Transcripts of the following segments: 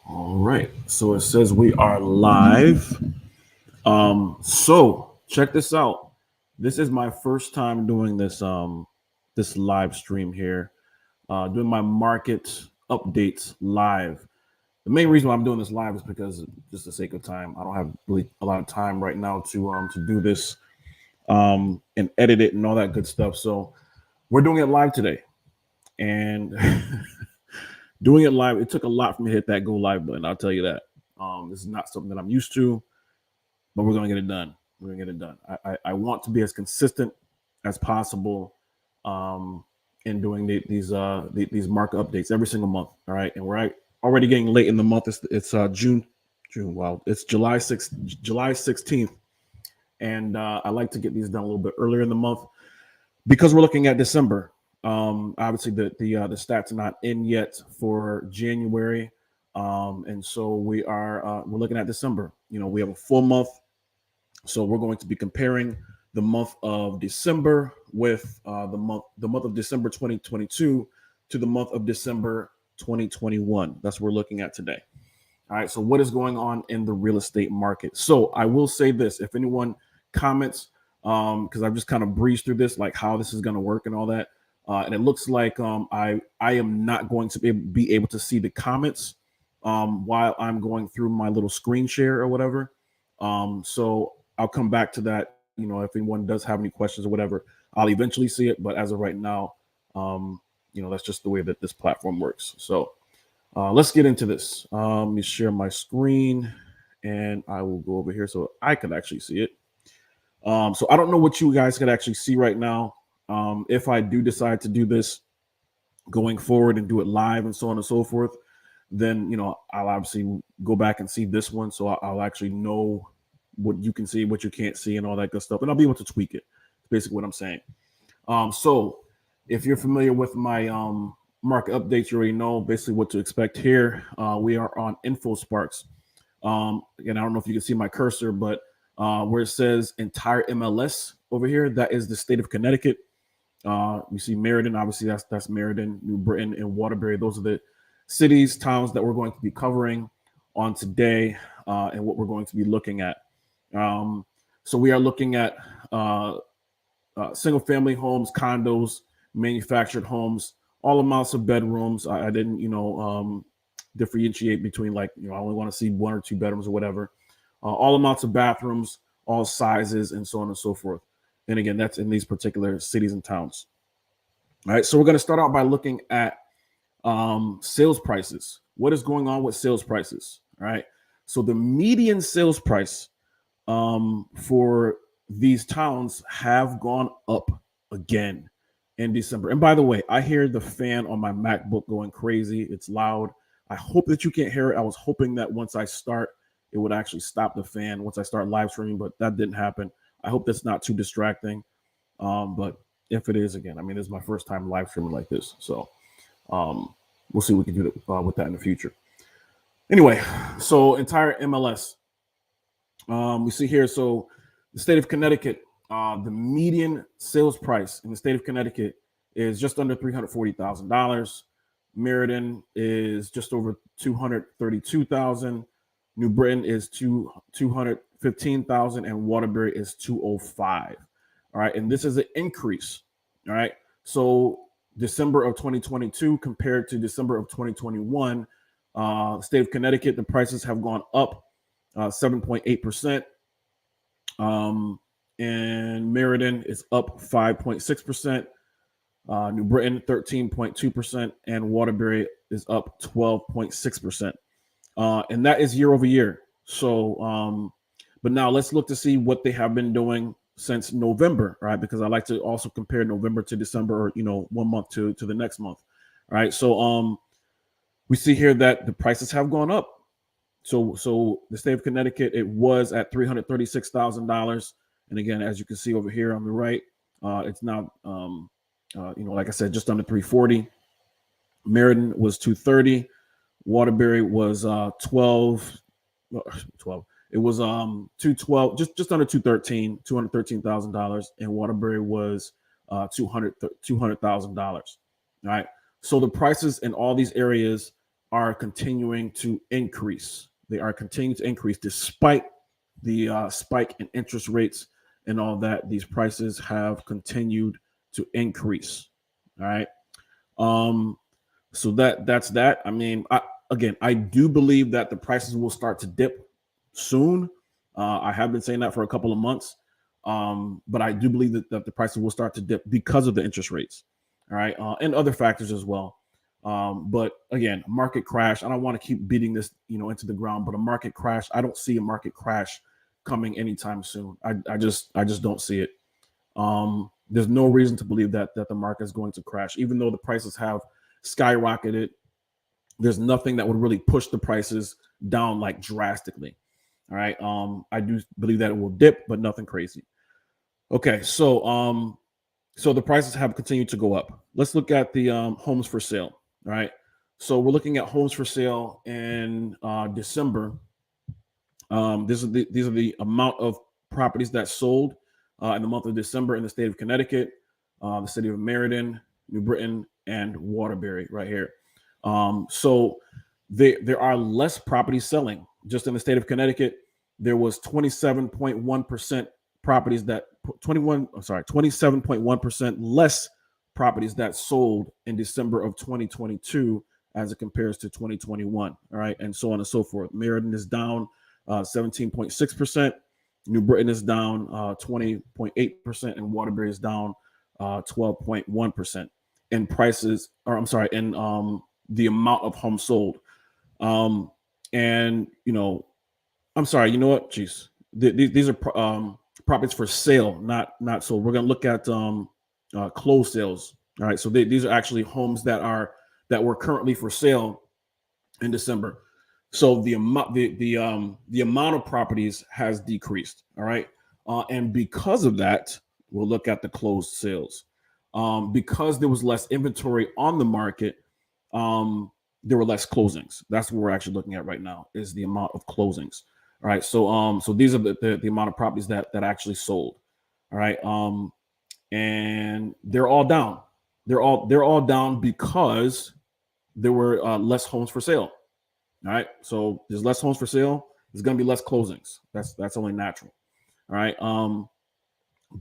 All right. So it says we are live. So check this out. This is my first time doing this live stream here. Doing my market updates live. The main reason why I'm doing this live is because just the sake of time. I don't have really a lot of time right now to do this and edit it and all that good stuff. So we're doing it live today. And doing it live, it took a lot for me to hit that go live button. I'll tell you that. This is not something that I'm used to, but we're gonna get it done. We're gonna get it done. I want to be as consistent as possible in doing these market updates every single month. All right, and we're already getting late in the month. It's June. Wow, it's July 16th, and I like to get these done a little bit earlier in the month because we're looking at December. Obviously, the stats are not in yet for January, and so we're looking at December. We have a full month, so we're going to be comparing the month of December with the month of December 2022 to the month of December 2021. That's what we're looking at today. All right. So what is going on in the real estate market? So I will say this: if anyone comments, because I've just kind of breezed through this, like how this is going to work and all that. And it looks like I am not going to be able to see the comments while I'm going through my little screen share or whatever. So I'll come back to that. If anyone does have any questions or whatever, I'll eventually see it. But as of right now, that's just the way that this platform works. So let's get into this. Let me share my screen, and I will go over here so I can actually see it. So I don't know what you guys can actually see right now. If I do decide to do this going forward and do it live and so on and so forth, then I'll obviously go back and see this one, so I'll actually know what you can see, what you can't see, and all that good stuff, and I'll be able to tweak it. That's basically what I'm saying. So if you're familiar with my market updates, you already know basically what to expect here. We are on InfoSparks. Again, I don't know if you can see my cursor, but where it says entire MLS over here, that is the state of Connecticut. You see Meriden, obviously that's Meriden, New Britain, and Waterbury. Those are the cities, towns that we're going to be covering on today, and what we're going to be looking at. So we are looking at single-family homes, condos, manufactured homes, all amounts of bedrooms. I didn't, differentiate between I only want to see one or two bedrooms or whatever. All amounts of bathrooms, all sizes, and so on and so forth. And again, that's in these particular cities and towns. All right, so we're going to start out by looking at sales prices. What is going on with sales prices? All right, so the median sales price for these towns have gone up again in December. And by the way, I hear the fan on my MacBook going crazy. It's loud. I hope that you can't hear it. I was hoping that once I start, it would actually stop the fan once I start live streaming, but that didn't happen. I hope that's not too distracting. But if it is, again, this is my first time live streaming like this. So we'll see what we can do with that in the future. Anyway, so entire MLS. We see here, so the state of Connecticut, the median sales price in the state of Connecticut is just under $340,000. Meriden is just over $232,000. New Britain is 215,000, and Waterbury is 205. All right, and this is an increase. All right, so December of 2022 compared to December of 2021, state of Connecticut, the prices have gone up 7.8%. And Meriden is up 5.6%. New Britain 13.2%, and Waterbury is up 12.6%. And that is year over year. So, but now let's look to see what they have been doing since November, right? Because I like to also compare November to December, or 1 month to the next month. All right. So we see here that the prices have gone up. So the state of Connecticut, it was at $336,000. And again, as you can see over here on the right, it's now like I said, just under 340. Meriden was 230. Waterbury was 12. It was 212, just under 213, $213,000, and Waterbury was $200,000. All right. So the prices in all these areas are continuing to increase. They are continuing to increase despite the spike in interest rates and all that. These prices have continued to increase. All right. Um, so that's that. I mean, I do believe that the prices will start to dip soon. I have been saying that for a couple of months, but I do believe that the prices will start to dip because of the interest rates. All right, and other factors as well. But again, market crash. I don't want to keep beating this, into the ground. But a market crash, I don't see a market crash coming anytime soon. I just don't see it. There's no reason to believe that the market is going to crash, even though the prices have skyrocketed. There's nothing that would really push the prices down like drastically. All right. I do believe that it will dip, but nothing crazy. Okay, so the prices have continued to go up. Let's look at the homes for sale. All right. So we're looking at homes for sale in December. These are the amount of properties that sold in the month of December in the state of Connecticut, the city of Meriden, New Britain, and Waterbury right here. So there are less properties selling. Just in the state of Connecticut, there was 27.1% properties that 27.1% less properties that sold in December of 2022 as it compares to 2021. All right, and so on and so forth. Meriden is down 17.6%. New Britain is down 20.8%, and Waterbury is down 12.1% in prices, or I'm sorry, in the amount of homes sold. And I'm sorry, you know what? Jeez, these are properties for sale, not sold. We're gonna look at closed sales. All right, so these are actually homes that were currently for sale in December. So the amount of properties has decreased. All right, and because of that, we'll look at the closed sales. Because there was less inventory on the market, there were less closings. That's what we're actually looking at right now, is the amount of closings. All right, so these are the amount of properties that actually sold. All right, and they're all down. They're all down because there were less homes for sale. All right, so there's less homes for sale. There's going to be less closings. That's only natural. All right,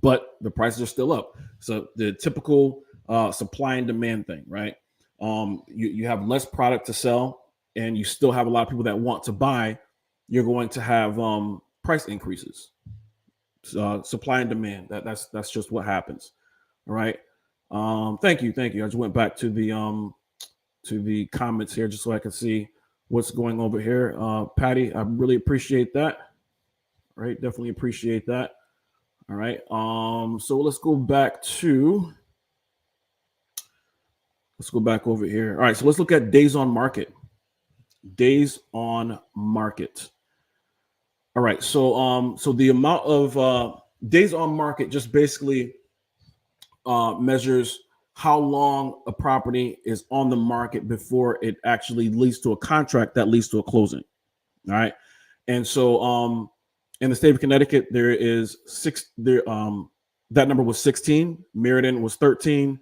but the prices are still up. So the typical supply and demand thing, right? You have less product to sell, and you still have a lot of people that want to buy. You're going to have price increases. Supply and demand. That's just what happens. All right. Thank you. I just went back to the comments here just so I can see what's going over here. Patty, I really appreciate that. All right, definitely appreciate that. All right. So let's go back over here. All right, so let's look at days on market. Days on market. All right, so the amount of days on market just basically measures how long a property is on the market before it actually leads to a contract that leads to a closing. All right, and so in the state of Connecticut, there is that number was 16. Meriden was 13.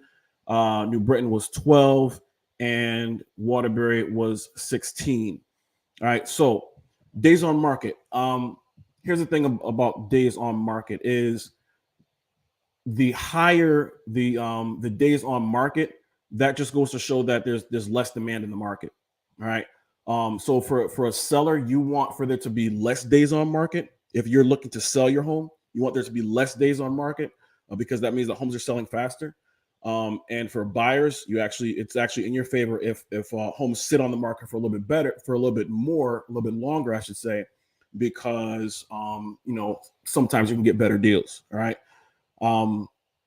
New Britain was 12, and Waterbury was 16. All right, so days on market. Here's the thing about days on market is the higher the days on market, that just goes to show that there's less demand in the market. All right. So for a seller, you want for there to be less days on market. If you're looking to sell your home, you want there to be less days on market because that means the homes are selling faster. And for buyers, it's actually in your favor if homes sit on the market for a little bit longer, I should say, because sometimes you can get better deals. All right.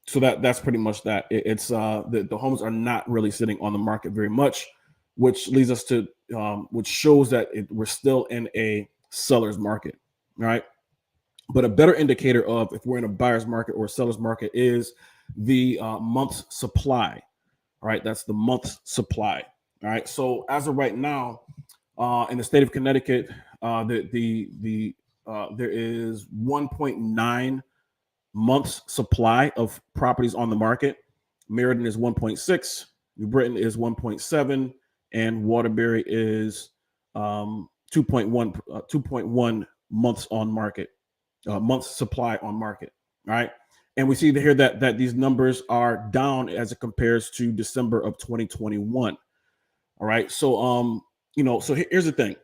So that's pretty much that. It's the homes are not really sitting on the market very much, which leads us to which shows that we're still in a seller's market. All right. But a better indicator of if we're in a buyer's market or a seller's market is the month's supply. All right, that's the month's supply. All right, so as of right now, in the state of Connecticut, there is 1.9 months supply of properties on the market. Meriden is 1.6, New Britain is 1.7, and Waterbury is 2.1 months on market, months supply on market. All right. And we see here that these numbers are down as it compares to December of 2021. All right. So so here's the thing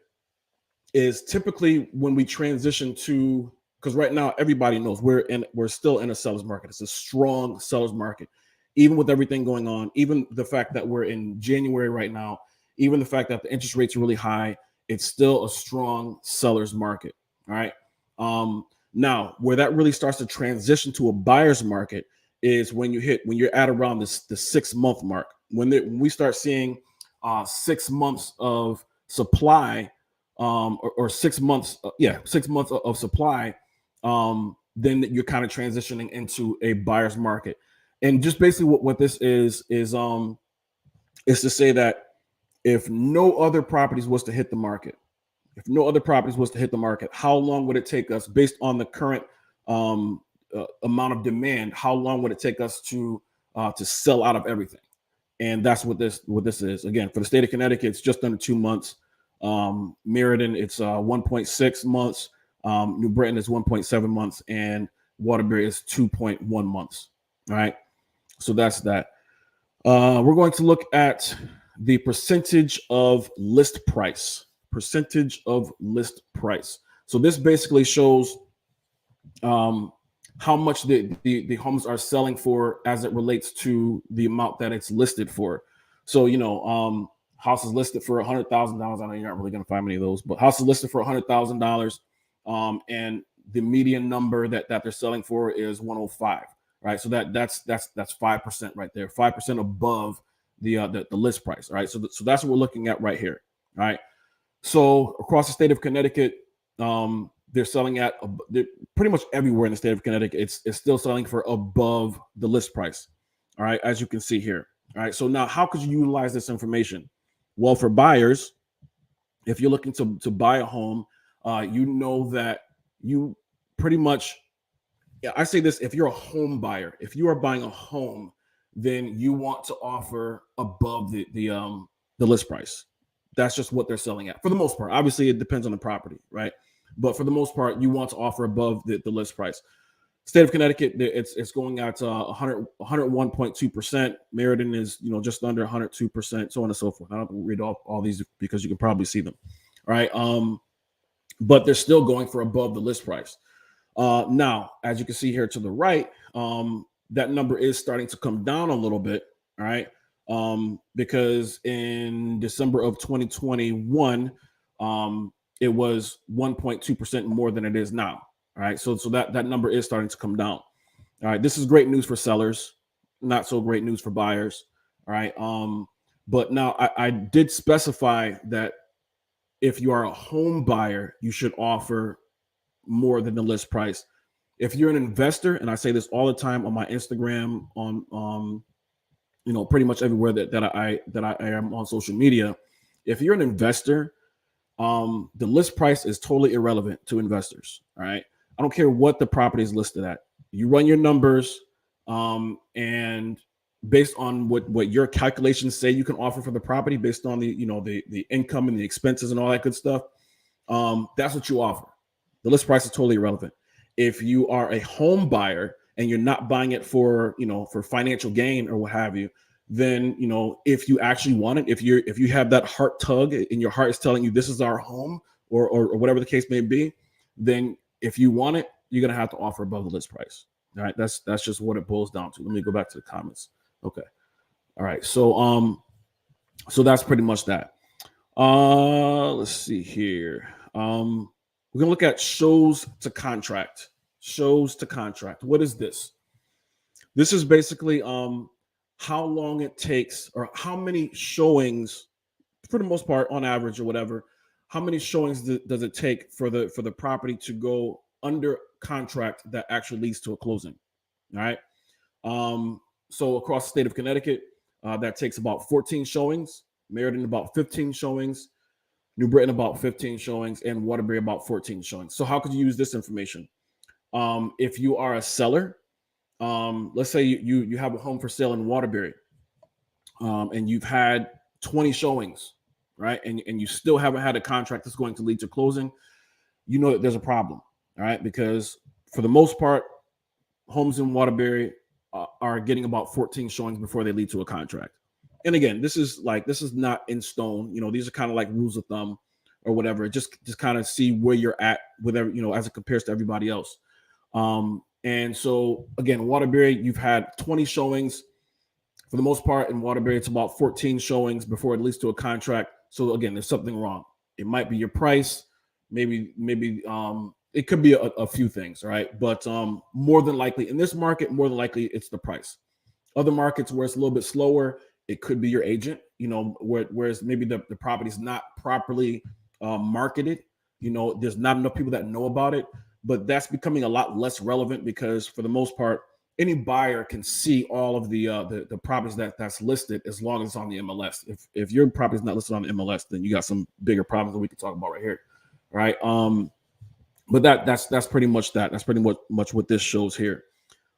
is typically when we transition to, because right now everybody knows we're still in a seller's market. It's a strong seller's market, even with everything going on, even the fact that we're in January right now, even the fact that the interest rates are really high, it's still a strong seller's market. All right. Now where that really starts to transition to a buyer's market is when you're at around the 6-month mark, when we start seeing 6 months of supply, or 6 months, 6 months of supply, then you're kind of transitioning into a buyer's market. And just basically what this is to say that if no other properties was to hit the market, how long would it take us, based on the current amount of demand, how long would it take us to sell out of everything? And that's what this is. Again, for the state of Connecticut, it's just under 2 months. Meriden, it's 1.6 months. New Britain is 1.7 months, and Waterbury is 2.1 months. All right, so that's that. We're going to look at the percentage of list price. So this basically shows how much the homes are selling for as it relates to the amount that it's listed for. So house is listed for $100,000. I know you're not really going to find many of those, but house is listed for $100,000, and the median number that they're selling for is 105. Right, so that's 5% right there, 5% above the list price. All right, so that's what we're looking at right here. All right, so across the state of Connecticut, they're selling at pretty much everywhere in the state of Connecticut. It's still selling for above the list price. All right, as you can see here. All right, so now how could you utilize this information? Well, for buyers, if you're looking to buy a home, you know that you pretty much, I say this, if you're a home buyer, if you are buying a home, then you want to offer above the list price. That's just what they're selling at for the most part. Obviously, it depends on the property, right? But for the most part, you want to offer above the list price. State of Connecticut, it's going at 101.2%. Meriden is just under 102%, so on and so forth. I don't read all these because you can probably see them. All right. But they're still going for above the list price. Now, as you can see here to the right, that number is starting to come down a little bit. All right. Because in December of 2021, it was 1.2% more than it is now. All right. So that number is starting to come down. All right. This is great news for sellers, not so great news for buyers. All right. But now I did specify that if you are a home buyer, you should offer more than the list price. If you're an investor, and I say this all the time on my Instagram, on pretty much everywhere that I am on social media, if you're an investor, the list price is totally irrelevant to investors. All right, I don't care what the property is listed at. You run your numbers, and based on what your calculations say you can offer for the property, based on the income and the expenses and all that good stuff, that's what you offer. The list price is totally irrelevant. If you are a home buyer and you're not buying it for financial gain or what have you, then if you actually want it, if you have that heart tug and your heart is telling you this is our home, or whatever the case may be, then if you want it, you're gonna have to offer above the list price. All right, that's just what it boils down to. Let me go back to the comments. Okay. All right. So that's pretty much that. Let's see here. We're gonna look at shows to contract. Shows to contract. What is this? This is basically how long it takes, or how many showings, for the most part, on average or whatever, how many showings does it take for the property to go under contract that actually leads to a closing? All right. So across the state of Connecticut, that takes about 14 showings. Meriden about 15 showings. New Britain about 15 showings, and Waterbury about 14 showings. So how could you use this information? If you are a seller, let's say you have a home for sale in Waterbury, and you've had 20 showings. right, and you still haven't had a contract that's going to lead to closing, you know that there's a problem, all right, because for the most part, homes in Waterbury are getting about 14 showings before they lead to a contract. And again, this is not in stone. You know, these are kind of like rules of thumb or whatever. Just kind of see where you're at with every, you know, as it compares to everybody else. And so again, Waterbury, you've had 20 showings. For the most part, in Waterbury, it's about 14 showings before it leads to a contract. So again, there's something wrong. It might be your price, maybe it could be a few things, right? But more than likely in this market, more than likely it's the price. Other markets where it's a little bit slower, it could be your agent, you know, whereas maybe the property's not properly marketed. You know, there's not enough people that know about it, but that's becoming a lot less relevant because for the most part, any buyer can see all of the properties that's listed as long as it's on the MLS. If your property's not listed on the MLS, then you got some bigger problems that we can talk about right here, right? But that's pretty much that. That's pretty much what this shows here.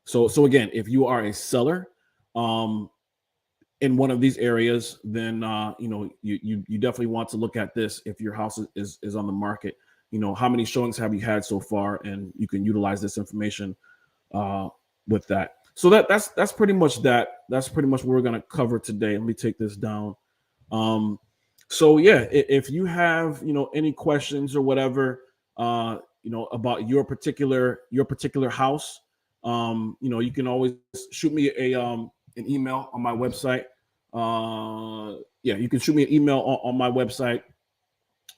So again, if you are a seller in one of these areas, then you know you definitely want to look at this. If your house is on the market, you know, how many showings have you had so far, and you can utilize this information with that. So that's pretty much that. That's pretty much what we're gonna cover today. Let me take this down. So yeah, if you have, you know, any questions or whatever, you know, about your particular house, you know, you can always shoot me an email on my website. Yeah, you can shoot me an email on my website,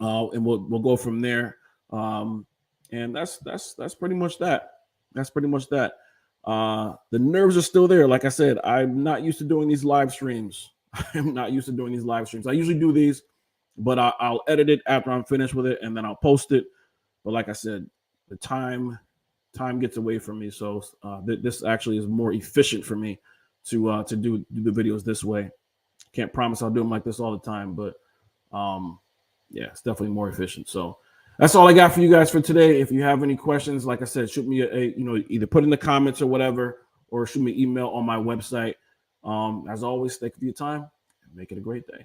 and we'll go from there. And that's pretty much that. That's pretty much that. The nerves are still there. Like I said, I'm not used to doing these live streams. I'm not used to doing these live streams. I usually do these, but I'll edit it after I'm finished with it, and then I'll post it. But like I said, the time gets away from me. So this actually is more efficient for me to do the videos this way. Can't promise I'll do them like this all the time, but yeah, it's definitely more efficient. So that's all I got for you guys for today. If you have any questions, like I said, shoot me you know, either put in the comments or whatever, or shoot me an email on my website. As always, thank you for your time and make it a great day.